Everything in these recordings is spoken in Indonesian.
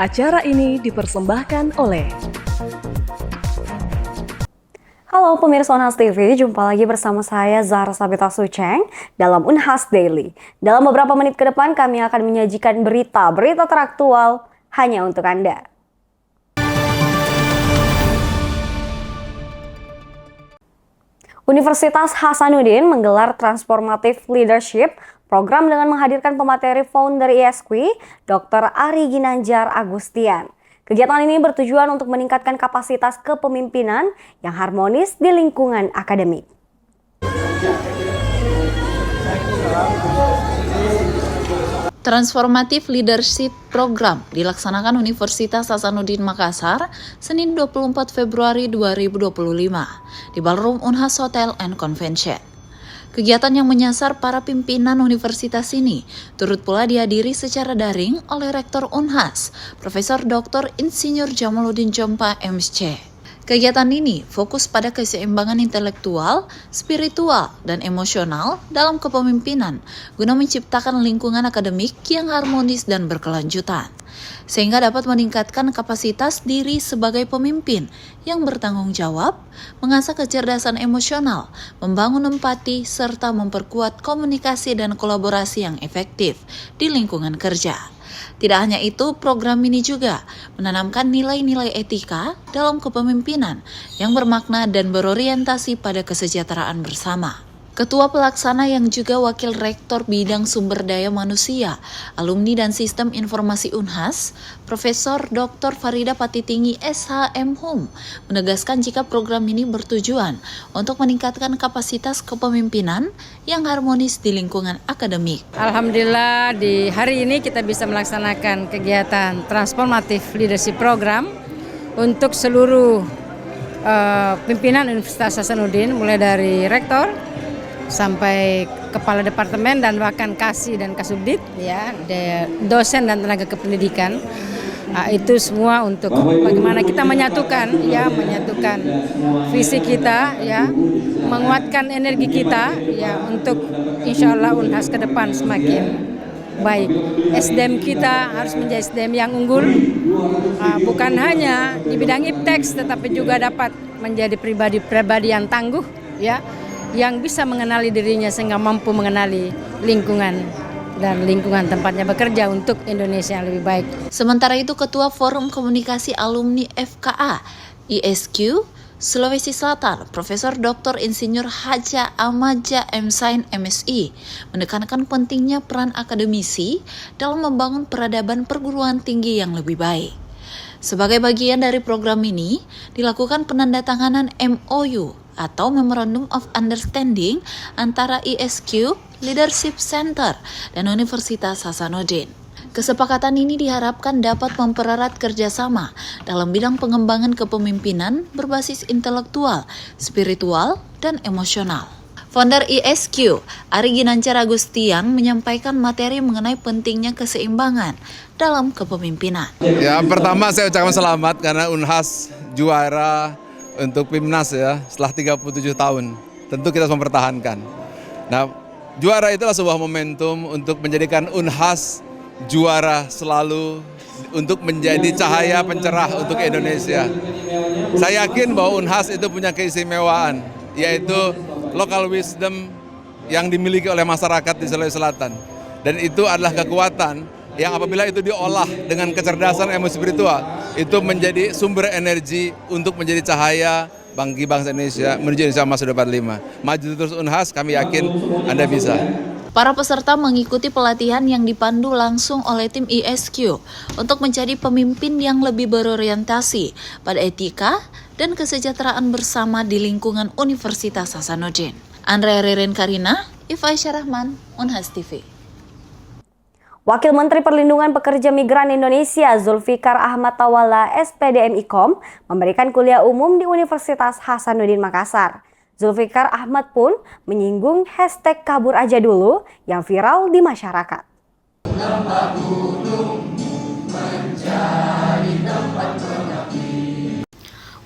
Acara ini dipersembahkan oleh Halo pemirsa Unhas TV, jumpa lagi bersama saya Zahra Sabita Sucheng dalam Unhas Daily. Dalam beberapa menit ke depan kami akan menyajikan berita teraktual hanya untuk Anda. Universitas Hasanuddin menggelar Transformative Leadership program dengan menghadirkan pemateri founder ISQ, Dr. Ari Ginanjar Agustian. Kegiatan ini bertujuan untuk meningkatkan kapasitas kepemimpinan yang harmonis di lingkungan akademik. Transformative Leadership Program dilaksanakan Universitas Hasanuddin Makassar, Senin 24 Februari 2025 di Ballroom Unhas Hotel and Convention. Kegiatan yang menyasar para pimpinan universitas ini turut pula dihadiri secara daring oleh Rektor Unhas, Profesor Dr. Insinyur Jamaluddin Jompa, MSc. Kegiatan ini fokus pada keseimbangan intelektual, spiritual, dan emosional dalam kepemimpinan guna menciptakan lingkungan akademik yang harmonis dan berkelanjutan, sehingga dapat meningkatkan kapasitas diri sebagai pemimpin yang bertanggung jawab, mengasah kecerdasan emosional, membangun empati, serta memperkuat komunikasi dan kolaborasi yang efektif di lingkungan kerja. Tidak hanya itu, program ini juga menanamkan nilai-nilai etika dalam kepemimpinan yang bermakna dan berorientasi pada kesejahteraan bersama. Ketua Pelaksana yang juga Wakil Rektor Bidang Sumber Daya Manusia, Alumni dan Sistem Informasi Unhas, Profesor Dr. Farida Patitinggi SHM Hum, menegaskan jika program ini bertujuan untuk meningkatkan kapasitas kepemimpinan yang harmonis di lingkungan akademik. Alhamdulillah di hari ini kita bisa melaksanakan kegiatan Transformative Leadership Program untuk seluruh pimpinan Universitas Hasanuddin, mulai dari Rektor sampai kepala departemen dan bahkan Kasih dan Kasubdit, ya, dosen dan tenaga kependidikan. Itu semua untuk bagaimana kita menyatukan visi kita, ya, menguatkan energi kita, ya, untuk insya Allah Unhas ke depan semakin baik. SDM kita harus menjadi SDM yang unggul, bukan hanya di bidang ipteks, tetapi juga dapat menjadi pribadi yang tangguh, ya, yang bisa mengenali dirinya sehingga mampu mengenali lingkungan dan lingkungan tempatnya bekerja untuk Indonesia yang lebih baik. Sementara itu, Ketua Forum Komunikasi Alumni FKA ISQ Sulawesi Selatan, Profesor Dr. Insinyur Haja Amaja M.Sain MSI, menekankan pentingnya peran akademisi dalam membangun peradaban perguruan tinggi yang lebih baik. Sebagai bagian dari program ini, dilakukan penandatanganan MOU atau Memorandum of Understanding antara ISQ Leadership Center dan Universitas Hasanuddin. Kesepakatan ini diharapkan dapat mempererat kerjasama dalam bidang pengembangan kepemimpinan berbasis intelektual, spiritual, dan emosional. Founder ISQ, Ari Ginanjar Agustian, menyampaikan materi mengenai pentingnya keseimbangan dalam kepemimpinan. Ya, pertama saya ucapkan selamat karena Unhas juara untuk PIMNAS, ya, setelah 37 tahun. Tentu kita harus mempertahankan. Nah, juara itulah sebuah momentum untuk menjadikan Unhas juara selalu, untuk menjadi cahaya pencerah untuk Indonesia. Saya yakin bahwa Unhas itu punya keistimewaan, yaitu local wisdom yang dimiliki oleh masyarakat di Sulawesi Selatan. Dan itu adalah kekuatan yang apabila itu diolah dengan kecerdasan emosi spiritual, itu menjadi sumber energi untuk menjadi cahaya bagi bangsa Indonesia menuju Indonesia Masa Depan 5. Maju terus Unhas, kami yakin Anda bisa. Para peserta mengikuti pelatihan yang dipandu langsung oleh tim ISQ untuk menjadi pemimpin yang lebih berorientasi pada etika dan kesejahteraan bersama di lingkungan Universitas Hasanuddin. Andrea Ririn Karina, Iva Aisyah-Rahman, Unhas TV. Wakil Menteri Perlindungan Pekerja Migran Indonesia Zulfikar Ahmad Tawala SPDM-IKOM memberikan kuliah umum di Universitas Hasanuddin Makassar. Zulfikar Ahmad pun menyinggung hashtag kabur aja dulu yang viral di masyarakat.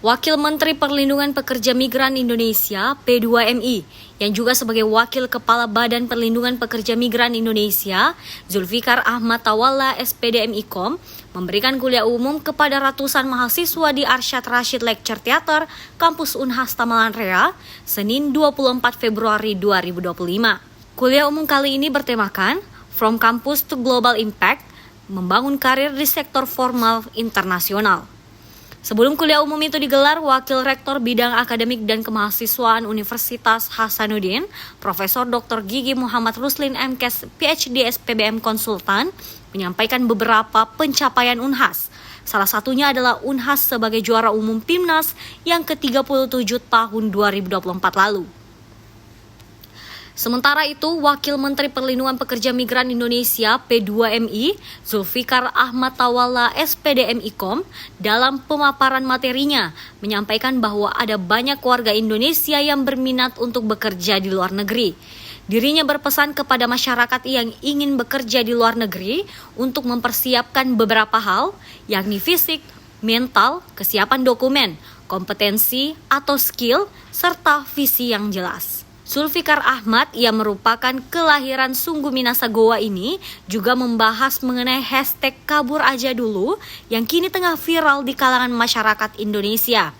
Wakil Menteri Perlindungan Pekerja Migran Indonesia P2MI yang juga sebagai Wakil Kepala Badan Perlindungan Pekerja Migran Indonesia, Zulfikar Ahmad Tawalla, SPDM IKOM, memberikan kuliah umum kepada ratusan mahasiswa di Arsyad Rashid Lecture Theater, Kampus Unhas Tamalan Rea, Senin 24 Februari 2025. Kuliah umum kali ini bertemakan From Campus to Global Impact, membangun karir di sektor formal internasional. Sebelum kuliah umum itu digelar, Wakil Rektor Bidang Akademik dan Kemahasiswaan Universitas Hasanuddin, Profesor Dr. Gigi Muhammad Ruslin MKes PhD SPBM Konsultan, menyampaikan beberapa pencapaian Unhas. Salah satunya adalah Unhas sebagai juara umum PIMNAS yang ke-37 tahun 2024 lalu. Sementara itu, Wakil Menteri Perlindungan Pekerja Migran Indonesia P2MI, Zulfikar Ahmad Tawalla, SPDM IKOM, dalam pemaparan materinya menyampaikan bahwa ada banyak warga Indonesia yang berminat untuk bekerja di luar negeri. Dirinya berpesan kepada masyarakat yang ingin bekerja di luar negeri untuk mempersiapkan beberapa hal, yakni fisik, mental, kesiapan dokumen, kompetensi atau skill, serta visi yang jelas. Zulfikar Ahmad yang merupakan kelahiran Sungguh Minasa Goa ini juga membahas mengenai hashtag kabur aja dulu yang kini tengah viral di kalangan masyarakat Indonesia.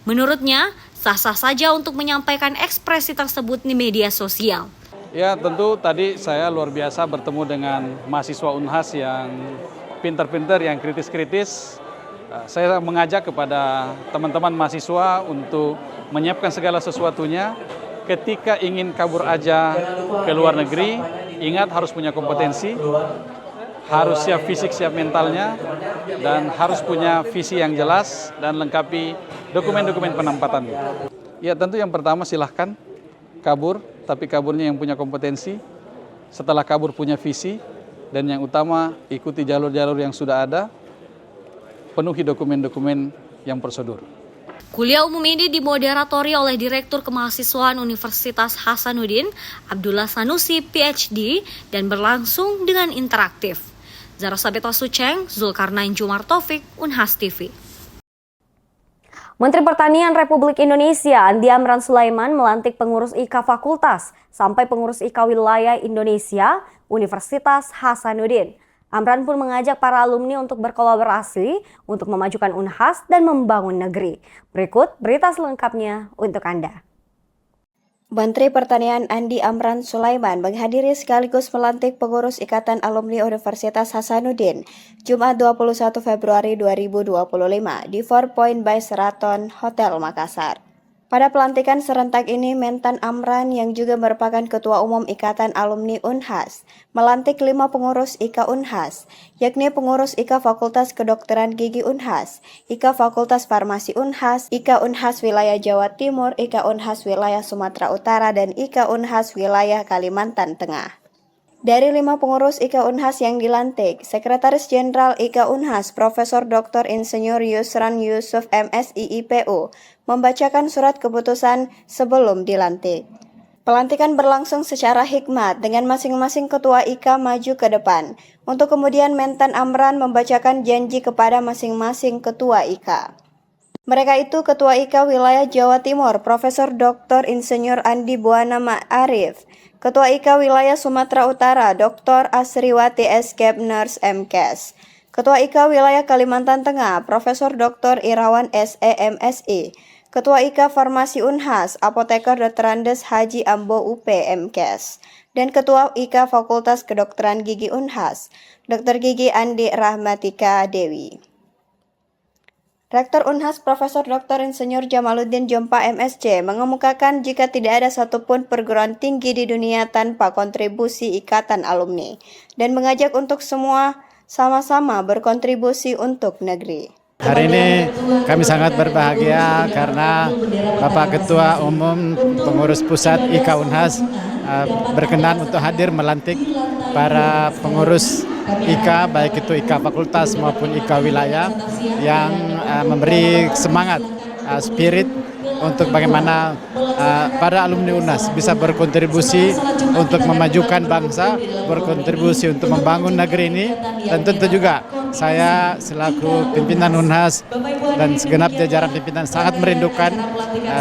Menurutnya, sah-sah saja untuk menyampaikan ekspresi tersebut di media sosial. Ya, tentu tadi saya luar biasa bertemu dengan mahasiswa Unhas yang pintar-pintar, yang kritis-kritis. Saya mengajak kepada teman-teman mahasiswa untuk menyiapkan segala sesuatunya. Ketika ingin kabur aja ke luar negeri, ingat harus punya kompetensi, harus siap fisik, siap mentalnya, dan harus punya visi yang jelas dan lengkapi dokumen-dokumen penempatan. Ya, tentu yang pertama silahkan kabur, tapi kaburnya yang punya kompetensi. Setelah kabur punya visi, dan yang utama ikuti jalur-jalur yang sudah ada, penuhi dokumen-dokumen yang prosedur. Kuliah umum ini dimoderatori oleh Direktur Kemahasiswaan Universitas Hasanuddin, Abdullah Sanusi, PhD, dan berlangsung dengan interaktif. Zara Sabeta Suceng, Zulkarnain Jumar Taufik, Unhas TV. Menteri Pertanian Republik Indonesia Andi Amran Sulaiman melantik pengurus IKA Fakultas sampai pengurus IKA Wilayah Indonesia Universitas Hasanuddin. Amran pun mengajak para alumni untuk berkolaborasi untuk memajukan Unhas dan membangun negeri. Berikut berita selengkapnya untuk Anda. Menteri Pertanian Andi Amran Sulaiman menghadiri sekaligus melantik pengurus Ikatan Alumni Universitas Hasanuddin Jumat 21 Februari 2025 di 4 Point by Sheraton Hotel Makassar. Pada pelantikan serentak ini, Mentan Amran yang juga merupakan Ketua Umum Ikatan Alumni Unhas melantik 5 pengurus IKA Unhas, yakni pengurus IKA Fakultas Kedokteran Gigi Unhas, IKA Fakultas Farmasi Unhas, IKA Unhas Wilayah Jawa Timur, IKA Unhas Wilayah Sumatera Utara, dan IKA Unhas Wilayah Kalimantan Tengah. Dari 5 pengurus IKA Unhas yang dilantik, Sekretaris Jenderal IKA Unhas Profesor Dr. Insinyur Yusran Yusuf MSI IPU membacakan surat keputusan sebelum dilantik. Pelantikan berlangsung secara hikmat dengan masing-masing ketua IKA maju ke depan, untuk kemudian Mentan Amran membacakan janji kepada masing-masing ketua IKA. Mereka itu Ketua IKA Wilayah Jawa Timur Profesor Dr. Insinyur Andi Buana Ma'arif, Ketua IKA Wilayah Sumatera Utara Dr. Asriwati Escape Nurse MKes, Ketua IKA Wilayah Kalimantan Tengah Profesor Dr. Irawan SEMSI, Ketua IKA Farmasi Unhas Apoteker Dr. Andes Haji Ambo UP MKes, dan Ketua IKA Fakultas Kedokteran Gigi Unhas Dr. Gigi Andi Rahmatika Dewi. Rektor Unhas Profesor Dr. Insinyur Jamaluddin Jompa MSc mengemukakan jika tidak ada satupun perguruan tinggi di dunia tanpa kontribusi ikatan alumni dan mengajak untuk semua sama-sama berkontribusi untuk negeri. Hari ini kami sangat berbahagia karena Bapak Ketua Umum Pengurus Pusat IKA Unhas berkenan untuk hadir melantik para pengurus IKA, baik itu IKA Fakultas maupun IKA Wilayah, yang memberi semangat, spirit untuk bagaimana para alumni Unhas bisa berkontribusi untuk memajukan bangsa, berkontribusi untuk membangun negeri ini, dan tentu juga saya selaku pimpinan Unhas dan segenap jajaran pimpinan sangat merindukan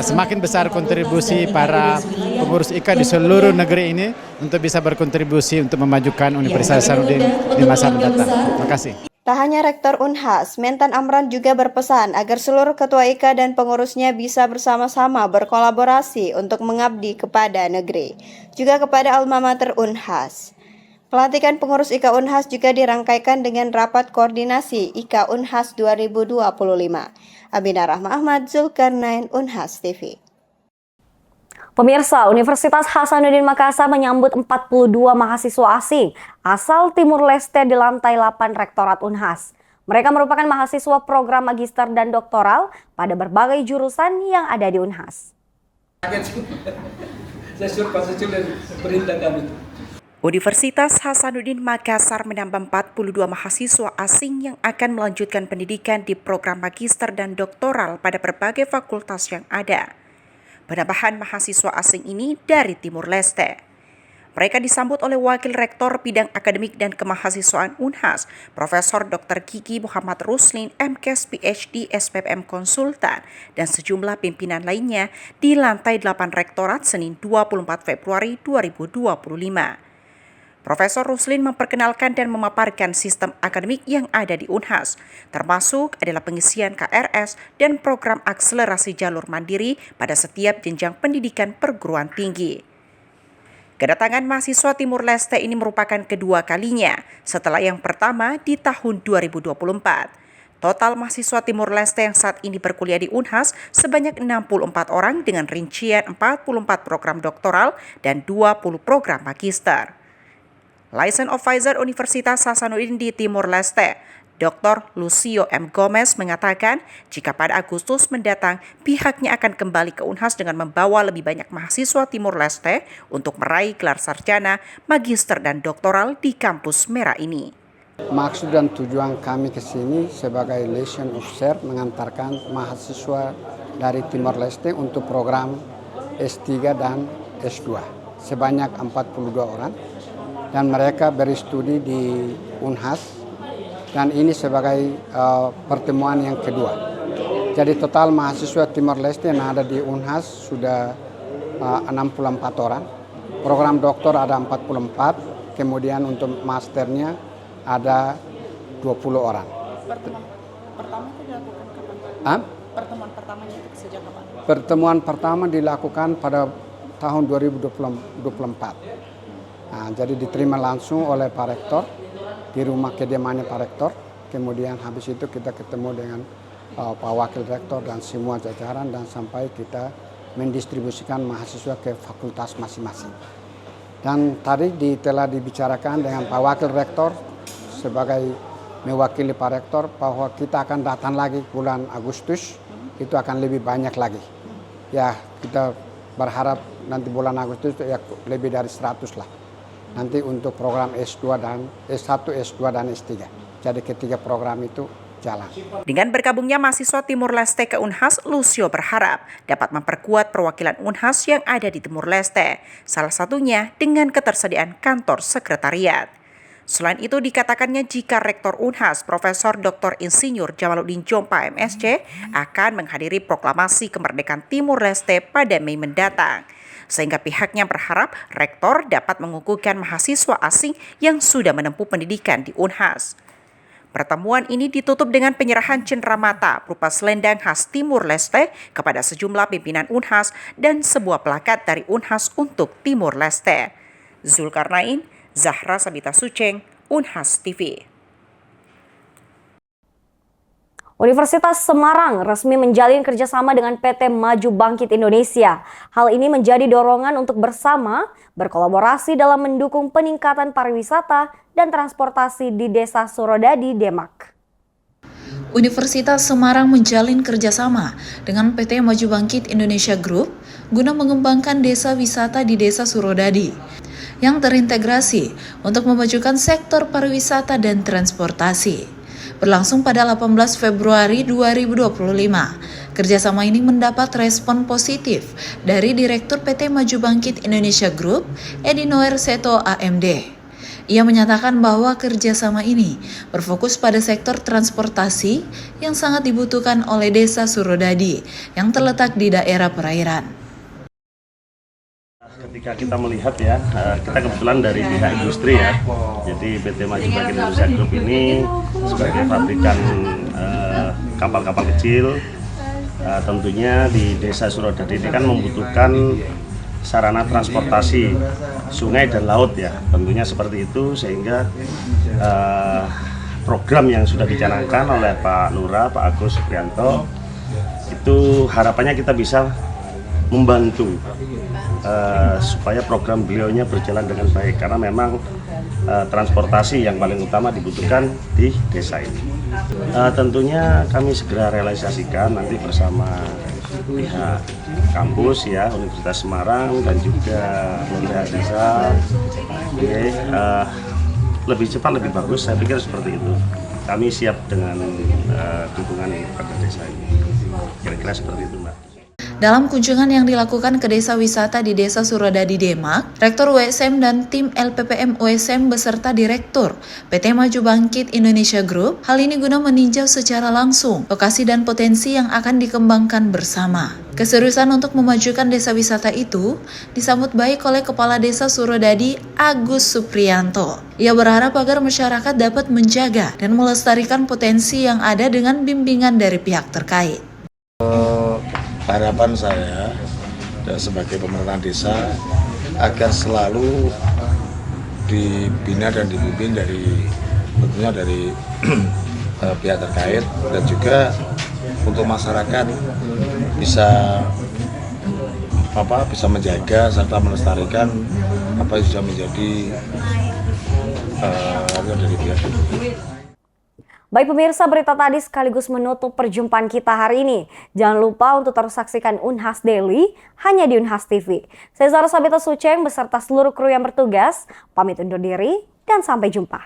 semakin besar kontribusi para pengurus IKA di seluruh negeri ini untuk bisa berkontribusi untuk memajukan Universitas Hasanuddin di masa mendatang. Terima kasih. Tak hanya Rektor Unhas, Mentan Amran juga berpesan agar seluruh ketua IKA dan pengurusnya bisa bersama-sama berkolaborasi untuk mengabdi kepada negeri, juga kepada alma mater Unhas. Pelantikan pengurus IKA Unhas juga dirangkaikan dengan rapat koordinasi IKA Unhas 2025. Abina Rahma Ahmad, Zulkarnain, Unhas TV. Pemirsa, Universitas Hasanuddin Makassar menyambut 42 mahasiswa asing asal Timur Leste di lantai 8 Rektorat Unhas. Mereka merupakan mahasiswa program magister dan doktoral pada berbagai jurusan yang ada di Unhas. Universitas Hasanuddin Makassar menambah 42 mahasiswa asing yang akan melanjutkan pendidikan di program magister dan doktoral pada berbagai fakultas yang ada. Penambahan mahasiswa asing ini dari Timur Leste. Mereka disambut oleh Wakil Rektor Bidang Akademik dan Kemahasiswaan Unhas, Profesor Dr. Kiki Muhammad Ruslin, MKes PhD SPPM Konsultan, dan sejumlah pimpinan lainnya di lantai 8 Rektorat Senin 24 Februari 2025. Profesor Ruslin memperkenalkan dan memaparkan sistem akademik yang ada di Unhas, termasuk adalah pengisian KRS dan program akselerasi jalur mandiri pada setiap jenjang pendidikan perguruan tinggi. Kedatangan mahasiswa Timur Leste ini merupakan kedua kalinya setelah yang pertama di tahun 2024. Total mahasiswa Timur Leste yang saat ini berkuliah di Unhas sebanyak 64 orang dengan rincian 44 program doktoral dan 20 program magister. License Officer Universitas Hasanuddin di Timor Leste, Dr. Lucio M. Gomez mengatakan jika pada Agustus mendatang pihaknya akan kembali ke Unhas dengan membawa lebih banyak mahasiswa Timor Leste untuk meraih gelar sarjana, magister, dan doktoral di kampus merah ini. Maksud dan tujuan kami ke sini sebagai liaison officer mengantarkan mahasiswa dari Timor Leste untuk program S3 dan S2 sebanyak 42 orang. Dan mereka berstudi di Unhas dan ini sebagai pertemuan yang kedua. Jadi total mahasiswa Timor Leste yang ada di Unhas sudah 64 orang. Program doktor ada 44, kemudian untuk masternya ada 20 orang. Pertemuan pertama itu dilakukan kapan? Pertemuan pertamanya itu sejak kapan? Pertemuan pertama dilakukan pada tahun 2024. Nah, jadi diterima langsung oleh Pak Rektor di rumah kediamannya Pak Rektor. Kemudian habis itu kita ketemu dengan Pak Wakil Rektor dan semua jajaran dan sampai kita mendistribusikan mahasiswa ke fakultas masing-masing. Dan tadi telah dibicarakan dengan Pak Wakil Rektor sebagai mewakili Pak Rektor bahwa kita akan datang lagi bulan Agustus, itu akan lebih banyak lagi. Ya, kita berharap nanti bulan Agustus ya lebih dari 100 lah. Nanti untuk program S2 dan S1, S2 dan S3. Jadi ketiga program itu jalan. Dengan bergabungnya mahasiswa Timur Leste ke Unhas, Lucio berharap dapat memperkuat perwakilan Unhas yang ada di Timur Leste. Salah satunya dengan ketersediaan kantor sekretariat. Selain itu dikatakannya jika Rektor Unhas, Profesor Dr. Insinyur Jamaluddin Jompa MSc akan menghadiri proklamasi kemerdekaan Timur Leste pada Mei mendatang. Sehingga pihaknya berharap rektor dapat mengukuhkan mahasiswa asing yang sudah menempuh pendidikan di Unhas. Pertemuan ini ditutup dengan penyerahan cenderamata berupa selendang khas Timur Leste kepada sejumlah pimpinan Unhas dan sebuah plakat dari Unhas untuk Timur Leste. Zulkarnain, Zahra Sabita Suceng, Unhas TV. Universitas Semarang resmi menjalin kerjasama dengan PT Maju Bangkit Indonesia. Hal ini menjadi dorongan untuk bersama berkolaborasi dalam mendukung peningkatan pariwisata dan transportasi di Desa Surodadi, Demak. Universitas Semarang menjalin kerjasama dengan PT Maju Bangkit Indonesia Group guna mengembangkan desa wisata di Desa Surodadi yang terintegrasi untuk memajukan sektor pariwisata dan transportasi. Berlangsung pada 18 Februari 2025, kerjasama ini mendapat respon positif dari Direktur PT Maju Bangkit Indonesia Group, Edi Noer Seto AMD. Ia menyatakan bahwa kerjasama ini berfokus pada sektor transportasi yang sangat dibutuhkan oleh Desa Surodadi yang terletak di daerah perairan. Jika kita melihat ya, kita kebetulan dari pihak industri ya. Jadi PT Maju Bangkit Indonesia Group ini sebagai pabrikan kapal-kapal kecil, tentunya di Desa Surodadi ini kan membutuhkan sarana transportasi sungai dan laut ya. Tentunya seperti itu, sehingga program yang sudah dicanangkan oleh Pak Lurah, Pak Agus Supriyanto, itu harapannya kita bisa membantu supaya program beliaunya berjalan dengan baik, karena memang transportasi yang paling utama dibutuhkan di desa ini. Tentunya kami segera realisasikan nanti bersama pihak kampus ya, Universitas Semarang dan juga pemerintah desa. Lebih cepat lebih bagus, saya pikir seperti itu. Kami siap dengan dukungan pada desa ini. Kira-kira seperti itu, Mbak. Dalam kunjungan yang dilakukan ke desa wisata di Desa Surodadi Demak, Rektor USM dan tim LPPM USM beserta Direktur PT Maju Bangkit Indonesia Group, hal ini guna meninjau secara langsung lokasi dan potensi yang akan dikembangkan bersama. Keseriusan untuk memajukan desa wisata itu disambut baik oleh Kepala Desa Surodadi Agus Supriyanto. Ia berharap agar masyarakat dapat menjaga dan melestarikan potensi yang ada dengan bimbingan dari pihak terkait. Harapan saya sebagai pemerintahan desa agar selalu dibina dan dibimbing tentunya dari pihak terkait, dan juga untuk masyarakat bisa menjaga serta melestarikan apa yang sudah menjadi dari pihak. Baik pemirsa, berita tadi sekaligus menutup perjumpaan kita hari ini. Jangan lupa untuk terus saksikan Unhas Daily hanya di Unhas TV. Saya Zara Sabita Suceng beserta seluruh kru yang bertugas, pamit undur diri dan sampai jumpa.